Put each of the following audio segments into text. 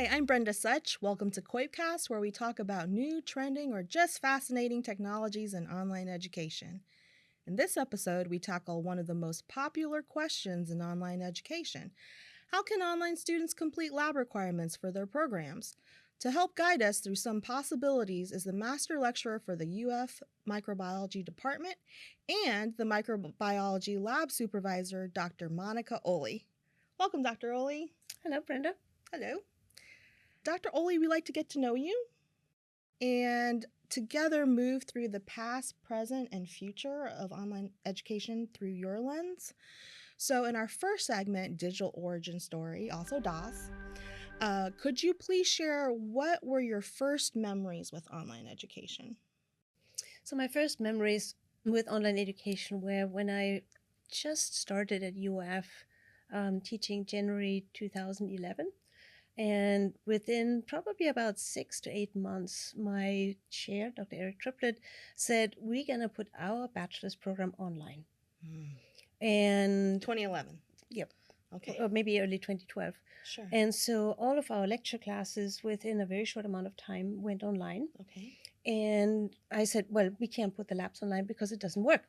Hi, I'm Brenda Such. Welcome to COIPcast, where we talk about new, trending, or just fascinating technologies in online education. In this episode, we tackle one of the most popular questions in online education. How can online students complete lab requirements for their programs? To help guide us through some possibilities is the master lecturer for the UF Microbiology Department and the Microbiology Lab Supervisor, Dr. Monika Oli. Welcome, Dr. Oli. Hello, Brenda. Hello. Dr. Oli, we like to get to know you and together move through the past, present, and future of online education through your lens. So in our first segment, Digital Origin Story, also DOS, could you please share what were your first memories with online education? So my first memories with online education were when I just started at UF teaching January 2011. And within probably about 6 to 8 months, my chair, Dr. Eric Triplett, said, we're going to put our bachelor's program online. And 2011. Yep. Okay. Or maybe early 2012. Sure. And so all of our lecture classes within a very short amount of time went online. Okay. And I said, well, we can't put the labs online because it doesn't work.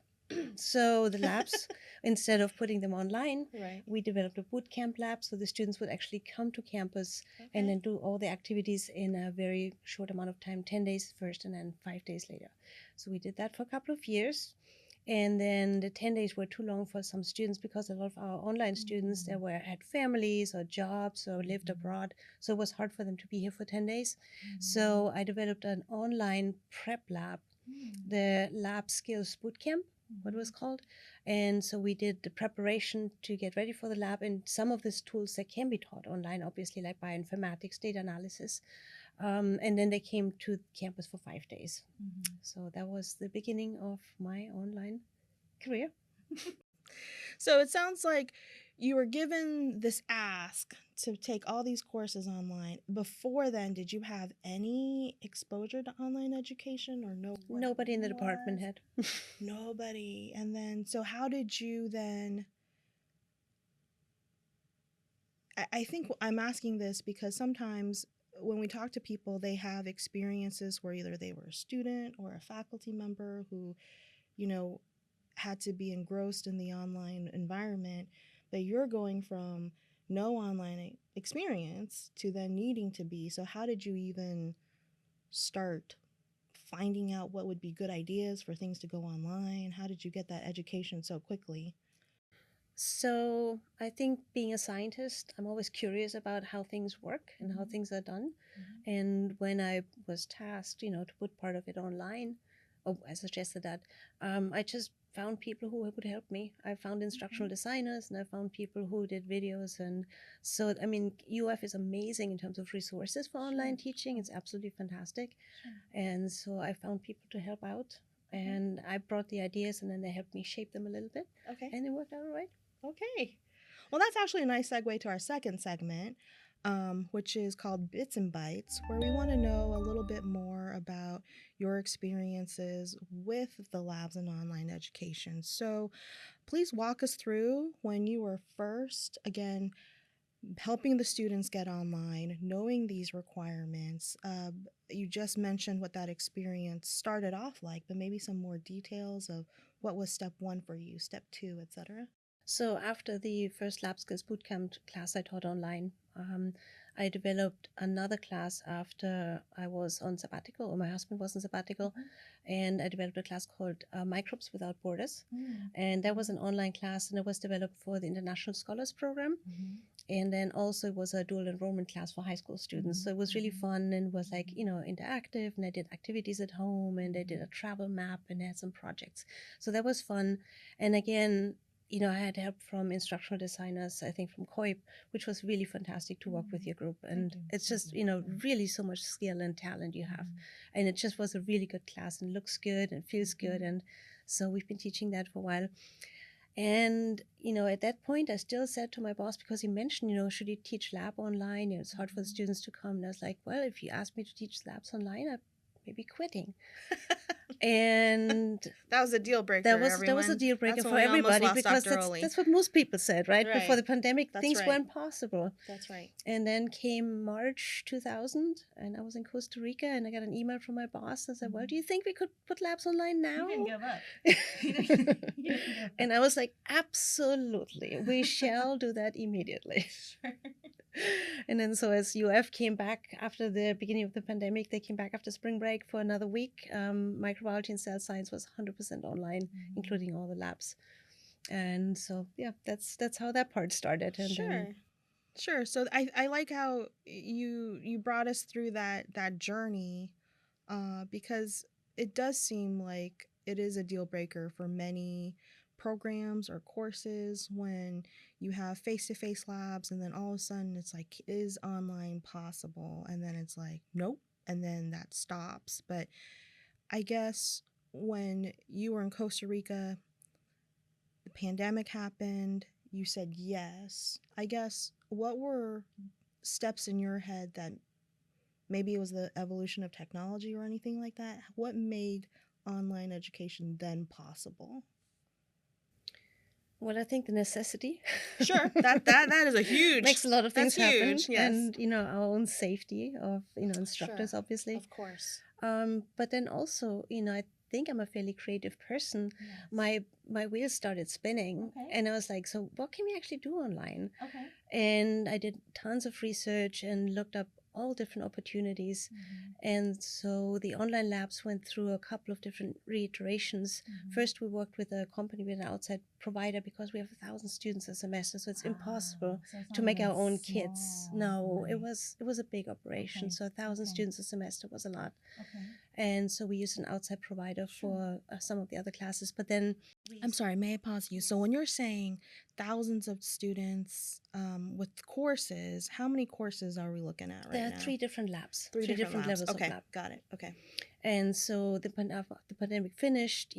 So the labs, instead of putting them online, Right. we developed a boot camp lab so the students would actually come to campus and then do all the activities in a very short amount of time, 10 days first and then 5 days later. So we did that for a couple of years. And then the 10 days were too long for some students because a lot of our online students had families or jobs or lived abroad. So it was hard for them to be here for 10 days. So I developed an online prep lab, the Lab Skills Bootcamp, what it was called. And so we did the preparation to get ready for the lab, and some of these tools that can be taught online, obviously, like bioinformatics, data analysis. And then they came to campus for 5 days. So that was the beginning of my online career. So it sounds like you were given this ask to take all these courses online. Before then, did you have any exposure to online education or no? Nobody in the department had. Nobody. And then, so how did you then? I think I'm asking this because sometimes when we talk to people, they have experiences where either they were a student or a faculty member who, had to be engrossed in the online environment, that you're going from no online experience to then needing to be. So how did you even start finding out what would be good ideas for things to go online? How did you get that education so quickly? So I think being a scientist, I'm always curious about how things work and how things are done. And when I was tasked, to put part of it online, I suggested that, I just found people who would help me. I found instructional designers and I found people who did videos. And so, UF is amazing in terms of resources for online teaching. It's absolutely fantastic. And so I found people to help out. And I brought the ideas and then they helped me shape them a little bit. Okay. And it worked out all right. Okay. Well, that's actually a nice segue to our second segment, which is called Bits and Bytes, where we want to know a little bit more about your experiences with the labs and online education. So please walk us through when you were first, again, helping the students get online, knowing these requirements. You just mentioned what that experience started off like, but maybe some more details of what was step 1 for you, step 2, etc. So after the first Lab Skills Bootcamp class I taught online, I developed another class after I was on sabbatical, or my husband was on sabbatical, and I developed a class called Microbes Without Borders. And that was an online class, and it was developed for the International Scholars Program. And then also it was a dual enrollment class for high school students. So it was really fun and was like, interactive, and I did activities at home, and I did a travel map, and I had some projects. So that was fun. And again, I had help from instructional designers, I think from COIP, which was really fantastic to work with your group. And it's just, really so much skill and talent you have. And it just was a really good class and looks good and feels good. And so we've been teaching that for a while. And, at that point, I still said to my boss, because he mentioned, should you teach lab online? It's hard for the students to come. And I was like, well, if you ask me to teach labs online, I'd maybe quitting. And That was a deal breaker, that was everyone. a deal breaker That's for when we almost everybody, lost because Dr. Oli. that's what most people said, right? Before Right. the pandemic, That's things right. weren't possible. That's right. And then came March 2000, and I was in Costa Rica, and I got an email from my boss and said, "Well, do you think we could put labs online now?" You didn't give up. You didn't give up. And I was like, "Absolutely, we shall do that immediately." Sure. And then, so as UF came back after the beginning of the pandemic, they came back after spring break for another week. Microbiology and cell science was 100% online, including all the labs. And so, yeah, that's how that part started. And Sure. then, Sure. So I like how you brought us through that journey, because it does seem like it is a deal breaker for many programs or courses when you have face-to-face labs and then all of a sudden it's like, is online possible? And then it's like, nope, and then that stops. But I guess when you were in Costa Rica, the pandemic happened, you said yes. I guess what were steps in your head that maybe it was the evolution of technology or anything like that? What made online education then possible? well, I think the necessity. Sure, that is a huge makes a lot of things that's happen. huge, yes. And our own safety of instructors, Sure, obviously. of course. But then also, I think I'm a fairly creative person. Yes. My wheels started spinning, Okay. and I was like, so what can we actually do online? Okay. And I did tons of research and looked up all different opportunities. And so the online labs went through a couple of different reiterations. First, we worked with a company, with an outside provider, because we have 1,000 students a semester, so it's impossible to make our own kits. No, Right. it was a big operation. Okay. So 1,000 Okay. students a semester was a lot. Okay. And so we used an outside provider for some of the other classes. But then, I'm sorry, may I pause you? So when you're saying thousands of students with courses, how many courses are we looking at right there now? are 3 different labs, Three different labs. levels Okay, of lab. got it. Okay. And so the pandemic finished,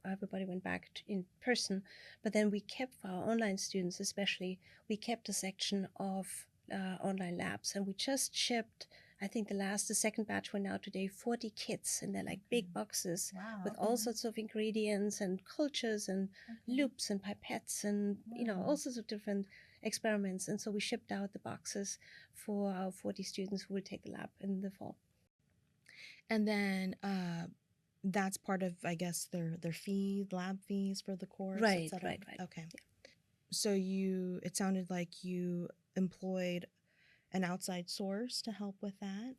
everybody went back in person. But then we kept, for our online students especially, we kept a section of online labs, and we just shipped, I think the second batch went out today, 40 kits, and they're like big boxes with all sorts of ingredients and cultures and loops and pipettes and all sorts of different experiments. And so we shipped out the boxes for our 40 students who will take the lab in the fall. And then that's part of, I guess, their fee, lab fees for the course. Right. Okay. Yeah. So it sounded like you employed an outside source to help with that.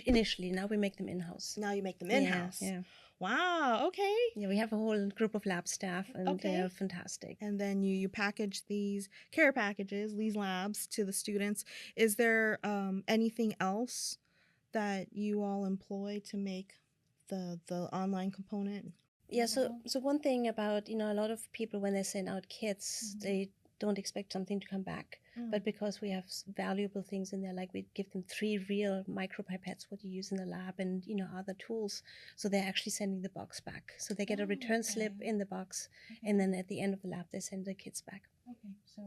Initially, now we make them in-house. Now you make them in-house. Yeah. Wow. Okay. Yeah, we have a whole group of lab staff, and they're fantastic. And then you package these care packages, these labs, to the students. Is there anything else that you all employ to make the online component? Yeah. So one thing about a lot of people, when they send out kits, they don't expect something to come back. But because we have valuable things in there, like we give them 3 real micropipettes, what you use in the lab, and other tools, so they're actually sending the box back. So they get a return slip in the box, and then at the end of the lab they send the kits back.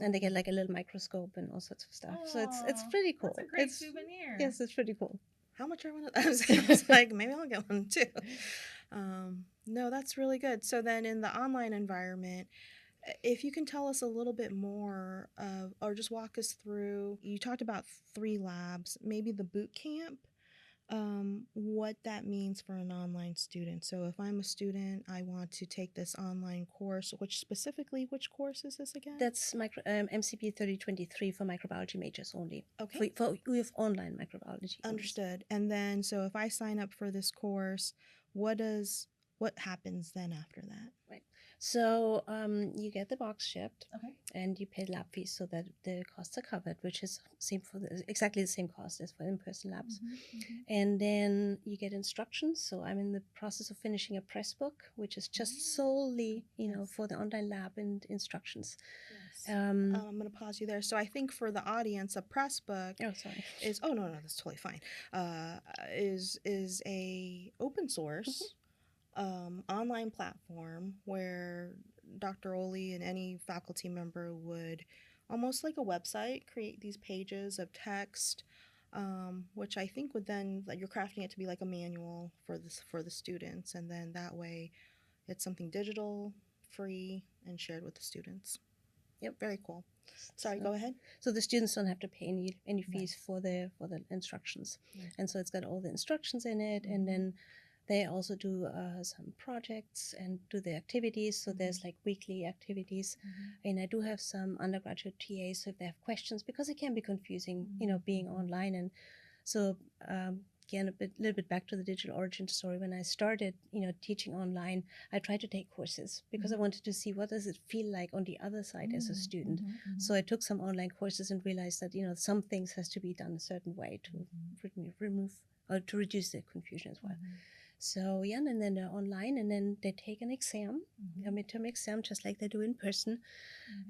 And they get like a little microscope and all sorts of stuff. So it's pretty cool. That's a great souvenir. Yes, it's pretty cool. How much are one of those? I was like, maybe I'll get one too. No, that's really good. So then in the online environment, if you can tell us a little bit more or just walk us through, you talked about 3 labs, maybe the boot camp, what that means for an online student. So if I'm a student, I want to take this online course, which course is this again? That's MCP 3023 for microbiology majors only. Okay. We have online microbiology. Understood. And then, so if I sign up for this course, what happens then after that? Right. So you get the box shipped, Okay, and you pay lab fees so that the costs are covered, which is exactly the same cost as for in-person labs. And then you get instructions. So I'm in the process of finishing a press book, which is just solely, for the online lab and instructions. Yes. I'm going to pause you there. So I think for the audience, a press book is no, that's totally fine. Is a open source online platform where Dr. Oli and any faculty member would, almost like a website, create these pages of text which I think would then, like, you're crafting it to be like a manual for the students, and then that way it's something digital, free, and shared with the students. Yep. Very cool. Sorry, go ahead. So the students don't have to pay any fees for the instructions, and so it's got all the instructions in it, and then they also do some projects and do the activities. So there's like weekly activities, and I do have some undergraduate TAs. So if they have questions, because it can be confusing, being online, and so again, little bit back to the digital origin story. When I started, teaching online, I tried to take courses because I wanted to see what does it feel like on the other side as a student. So I took some online courses and realized that some things has to be done a certain way to remove or to reduce the confusion as well. So yeah, and then they're online, and then they take an exam, a midterm exam, just like they do in person,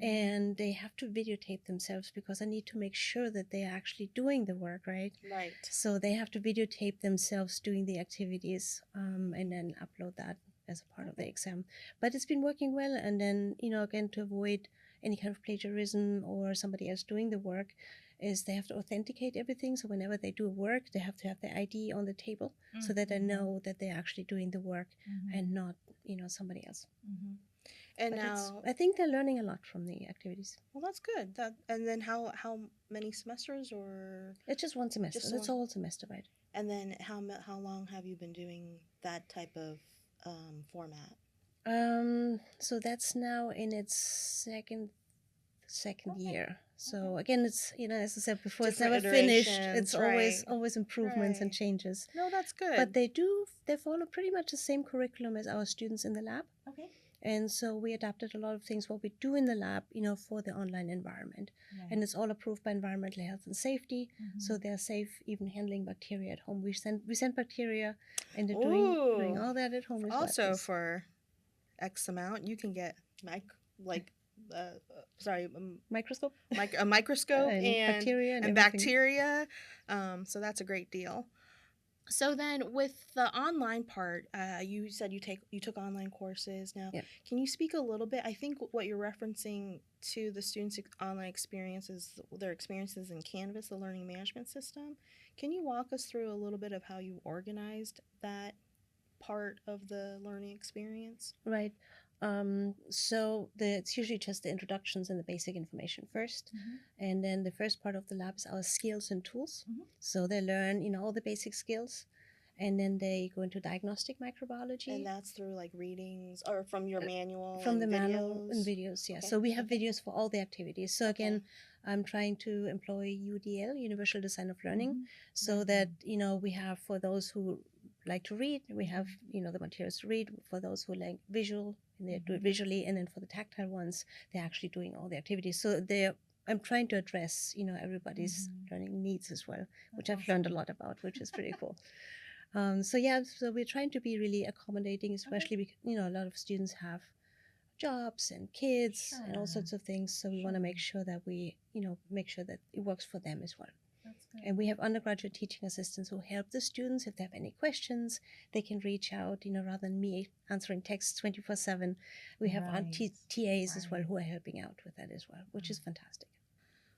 and they have to videotape themselves because I need to make sure that they are actually doing the work, right? Right. So they have to videotape themselves doing the activities, and then upload that as a part of the exam. But it's been working well, and then again, to avoid any kind of plagiarism or somebody else doing the work, is they have to authenticate everything. So whenever they do work, they have to have the ID on the table so that they know that they're actually doing the work and not, somebody else. And But now I think they're learning a lot from the activities. Well, that's good. And then how many semesters, or It's just one semester. It's a whole semester, right? And then how long have you been doing that type of format? So that's now in its second year. So again, it's as I said before, Different it's never finished. iterations, It's always improvements and changes. No, that's good. But they follow pretty much the same curriculum as our students in the lab. Okay. And so we adapted a lot of things what we do in the lab, for the online environment. And it's all approved by environmental health and safety, so they're safe even handling bacteria at home. We send bacteria, and they're doing all that at home as well. Also, for X amount, you can get microscope, a microscope and bacteria. So that's a great deal. So then, with the online part, you said you took online courses. Now, can you speak a little bit? I think what you're referencing to the students' online experiences, their experiences in Canvas, the learning management system. Can you walk us through a little bit of how you organized that part of the learning experience? Right. So it's usually just the introductions and the basic information first. And then the first part of the lab is our skills and tools. So they learn, all the basic skills. And then they go into diagnostic microbiology. And that's through like readings or from your manual? From the manual and videos, yeah. Okay. So we have videos for all the activities. So again, I'm trying to employ UDL, Universal Design of Learning, so that, we have for those who like to read, we have, the materials to read. For those who like visual, and they do it visually. And then for the tactile ones, they're actually doing all the activities. So I'm trying to address, everybody's learning needs as well, which I've learned a lot about, which is pretty cool. So we're trying to be really accommodating, especially because, a lot of students have jobs and kids and all sorts of things. So we want to make sure that we, make sure that it works for them as well. That's good. And we have undergraduate teaching assistants who help the students. If they have any questions, they can reach out, rather than me answering texts 24/7. We have TAs as well who are helping out with that as well, which is fantastic.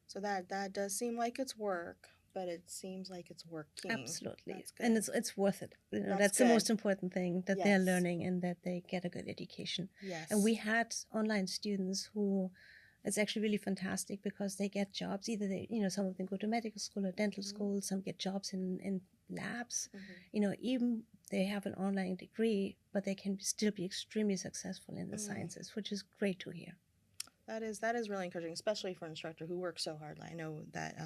So that does seem like it's work, but it seems like it's working. Absolutely. And it's worth it. That's the most important thing, that they're learning and that they get a good education. Yes. And we had online students who, it's actually really fantastic because they get jobs. Either they, some of them go to medical school or dental school, some get jobs in labs. Even they have an online degree, but they can still be extremely successful in the sciences, which is great to hear. That is really encouraging, especially for an instructor who works so hard. I know that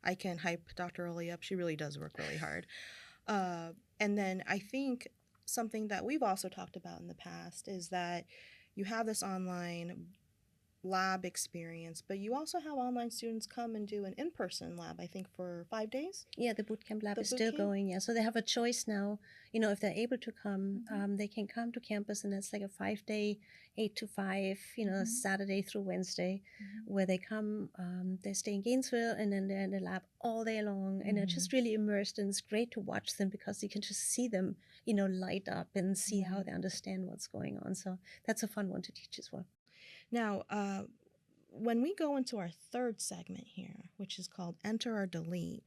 I can hype Dr. Oli up. She really does work really hard. And then I think something that we've also talked about in the past is that you have this online lab experience, but you also have online students come and do an in-person lab, I think, for 5 days. Yeah, the bootcamp lab is still going. Yeah, so they have a choice now. If they're able to come, they can come to campus, and it's like a 5-day, 8 to 5, Saturday through Wednesday, where they come. They stay in Gainesville, and then they're in the lab all day long, and they're just really immersed. And it's great to watch them because you can just see them, light up and see how they understand what's going on. So that's a fun one to teach as well. Now, when we go into our third segment here, which is called Enter or Delete,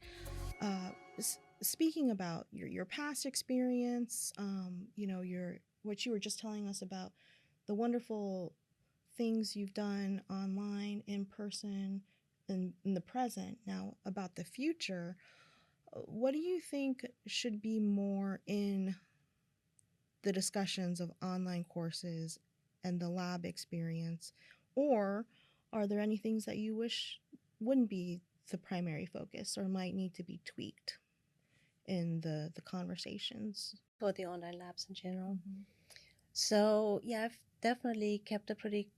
Speaking about your past experience, what you were just telling us about the wonderful things you've done online, in person, in the present. Now, about the future, what do you think should be more in the discussions of online courses and the lab experience? Or are there any things that you wish wouldn't be the primary focus or might need to be tweaked in the conversations? For the online labs in general. So yeah, I've definitely kept a pretty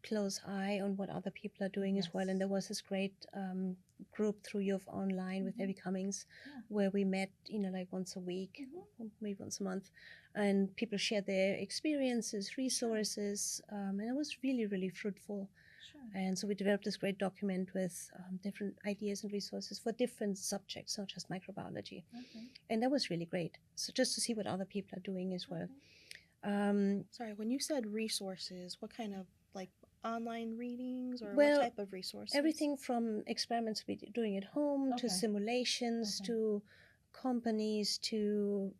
close eye on what other people are doing as well. And there was this great group through U of Online with Abby Cummings, where we met, like once a week, maybe once a month, and people shared their experiences, resources, and it was really, really fruitful. And so we developed this great document with different ideas and resources for different subjects, not just microbiology. And that was really great. So just to see what other people are doing as well. Sorry, when you said resources, what kind of like online readings or Well, what type of resources? Everything from experiments we're doing at home to simulations to companies to,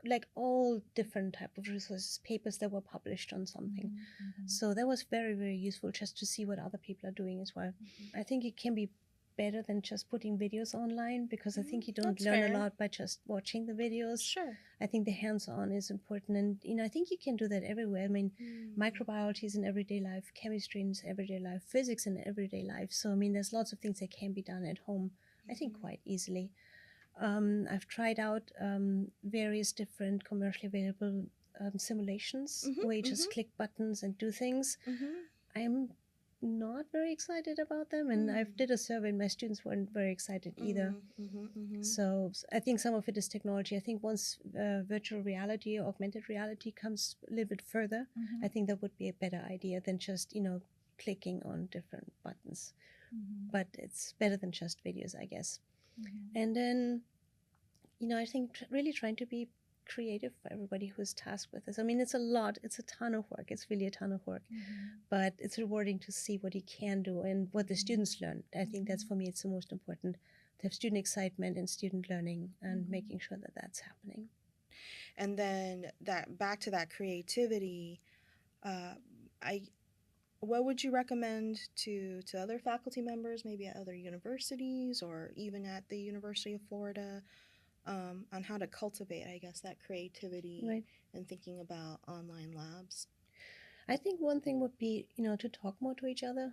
like all different type of resources, papers that were published on something. So that was very, very useful just to see what other people are doing as well. I think it can be better than just putting videos online, because I think you don't learn a lot by just watching the videos. Sure. I think the hands-on is important, and I think you can do that everywhere. I mean, microbiology is in everyday life, chemistry is everyday life, physics in everyday life. So I mean, there's lots of things that can be done at home, I think, quite easily. I've tried out various different commercially available simulations where you just click buttons and do things. I'm not very excited about them, and I did a survey and my students weren't very excited either. So I think some of it is technology. I think once virtual reality or augmented reality comes a little bit further, I think that would be a better idea than just clicking on different buttons. But it's better than just videos, I guess. And then I think really trying to be creative for everybody who's tasked with this. I mean, it's a lot. It's a ton of work. It's really a ton of work. But it's rewarding to see what you can do and what the students learn. I think that's, for me, it's the most important, to have student excitement and student learning and making sure that that's happening. And then back to that creativity, what would you recommend to other faculty members, maybe at other universities or even at the University of Florida, on how to cultivate, I guess, that creativity and thinking about online labs? I think one thing would be, to talk more to each other.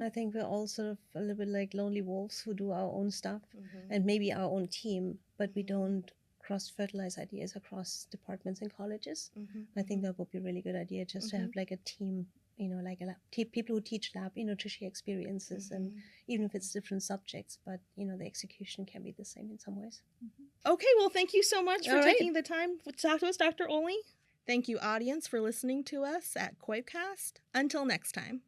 I think we're all sort of a little bit like lonely wolves who do our own stuff and maybe our own team, but we don't cross-fertilize ideas across departments and colleges. I think that would be a really good idea, just to have like a team, like people who teach lab, to share experiences, and even if it's different subjects, but, the execution can be the same in some ways. Okay, well, thank you so much for taking the time to talk to us, Dr. Oli. Thank you, audience, for listening to us at COIPcast. Until next time.